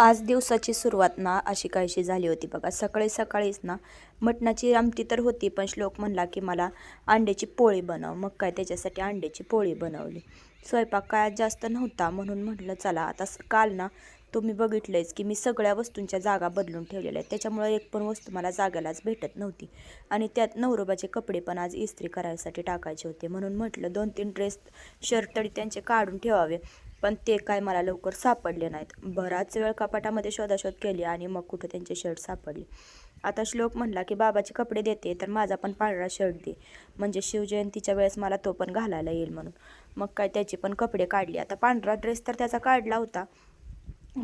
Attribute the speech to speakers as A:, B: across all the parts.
A: आज दिवसाची सुरुवात ना अशी काहीशी झाली होती बघा. सकाळी सकाळीच ना मटणाची आमटी तर होती, पण श्लोक म्हणला की मला अंड्याची पोळी बनव. मग काय त्याच्यासाठी अंड्याची पोळी बनवली. स्वयंपाक काय आज जास्त नव्हता म्हणून म्हटलं चला आता काल ना तुम्ही बघितलंयच की मी सगळ्या वस्तूंच्या जागा बदलून ठेवलेल्या आहेत. त्याच्यामुळं एक पण वस्तू मला जागेलाच भेटत नव्हती. आणि त्यात नवरोबाचे कपडे पण आज इस्त्री करायसाठी टाकायचे होते, म्हणून म्हटलं 2-3 ड्रेस शर्ट तरी त्यांचे काढून ठेवावे. पण ते काय मला लवकर सापडले नाहीत. बराच वेळ कपाटामध्ये शोधाशोध केली आणि मग कुठं त्यांचे शर्ट सापडले. आता श्लोक म्हणला की बाबाचे कपडे देते तर माझा पण पांढरा शर्ट दे, म्हणजे शिवजयंतीच्या वेळेस मला तो पण घालायला येईल म्हणून. मग काय त्याचे पण कपडे काढले. आता पांढरा ड्रेस तर त्याचा काढला होता,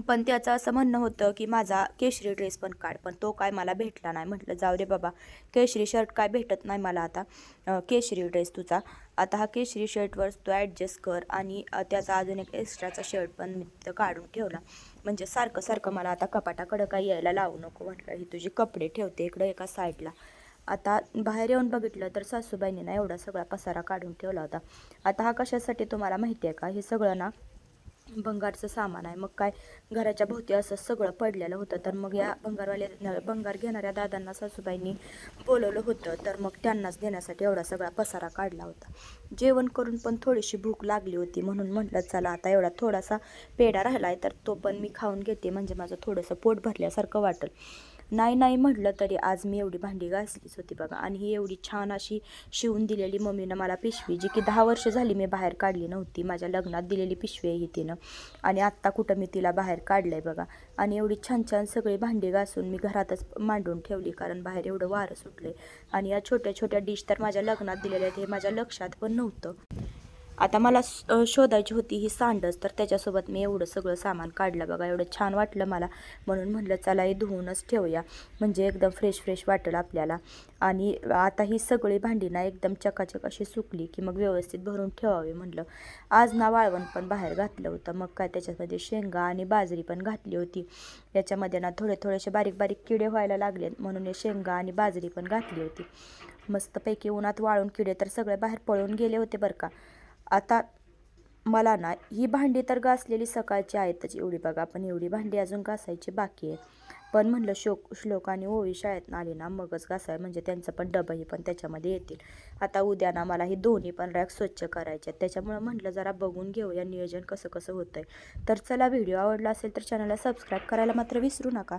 A: पण त्याचं असं म्हणणं होतं की माझा केशरी ड्रेस पण काढ, पण तो काय मला भेटला नाही. म्हटलं जाऊ दे बाबा, केशरी शर्ट काय भेटत नाही मला आता, केशरी ड्रेस तुझा. आता हा केशरी शर्टवर तू ॲडजस्ट कर आणि त्याचा अजून एक एक्स्ट्राचा शर्ट पण मी तिथं काढून ठेवला, म्हणजे सारखं सारखं मला आता कपाटाकडं काही यायला लावू नको. म्हटलं ही तुझी कपडे ठेवते इकडं एका साईडला. आता बाहेर येऊन बघितलं तर सासूबाईंनी ना एवढा सगळा पसारा काढून ठेवला होता. आता हा कशासाठी तुम्हाला माहिती आहे का? हे सगळं ना भंगारचं सामान आहे. मग काय घराच्या भोवती असं सगळं पडलेलं होतं, तर मग या भंगार घेणाऱ्या दादांना सासूबाईंनी बोलवलं होतं, तर मग त्यांनाच देण्यासाठी एवढा सगळा पसारा काढला होता. जेवण करून पण थोडीशी भूक लागली होती, म्हणून म्हटलं चला आता एवढा थोडासा पेढा राहिला आहे तर तो पण मी खाऊन घेते, म्हणजे माझं थोडंसं पोट भरल्यासारखं वाटेल. नाही नाही म्हटलं तरी आज मी एवढी भांडी घासलीच होती बघा. आणि ही एवढी छान अशी शिवून दिलेली मम्मीनं मला पिशवी, जी की 10 वर्ष झाली मी बाहेर काढली नव्हती. माझ्या लग्नात दिलेली पिशवी आहे ही तिनं, आणि आत्ता कुठं मी तिला बाहेर काढलं आहे बघा. आणि एवढी छान छान सगळी भांडी घासून मी घरातच मांडून ठेवली, कारण बाहेर एवढं वारं सुटले. आणि या छोट्या छोट्या डिश तर माझ्या लग्नात दिलेल्या आहेत, हे माझ्या लक्षात पण नव्हतं. आता मला शोधायची होती ही सांडच, तर त्याच्यासोबत मी एवढं सगळं सामान काढलं बघा. एवढं छान वाटलं मला, म्हणून म्हटलं चला हे धुवूनच ठेवूया, म्हणजे एकदम फ्रेश फ्रेश वाटेल आपल्याला. आणि आता ही सगळी भांडी ना एकदम चकाचक अशी सुकली की मग व्यवस्थित भरून ठेवावी म्हटलं. आज ना वाळवण पण बाहेर घातलं होतं, मग काय त्याच्यामध्ये शेंगा आणि बाजरी पण घातली होती. याच्यामध्ये ना थोडेसे बारीक बारीक किडे व्हायला लागले, म्हणून हे शेंगा आणि बाजरी पण घातली होती. मस्तपैकी उन्हात वाळून किडे तर सगळे बाहेर पळून गेले होते बरं का. आता मला ना ही भांडी तर घासलेली सकाळची आहेतच एवढी बघा, पण एवढी भांडी अजून घासायची बाकी आहे. पण म्हणलं श्लोक आणि ओवी शाळेतून आली ना मगच घासाय, म्हणजे त्यांचं पण डबंही पण त्याच्यामध्ये येतील. आता उद्या ना मला ही दोन्ही पण रॅक स्वच्छ करायचे आहेत, त्याच्यामुळं म्हटलं जरा बघून घेऊया नियोजन कसं कसं होतंय. तर चला, व्हिडिओ आवडला असेल तर चॅनलला सबस्क्राईब करायला मात्र विसरू नका.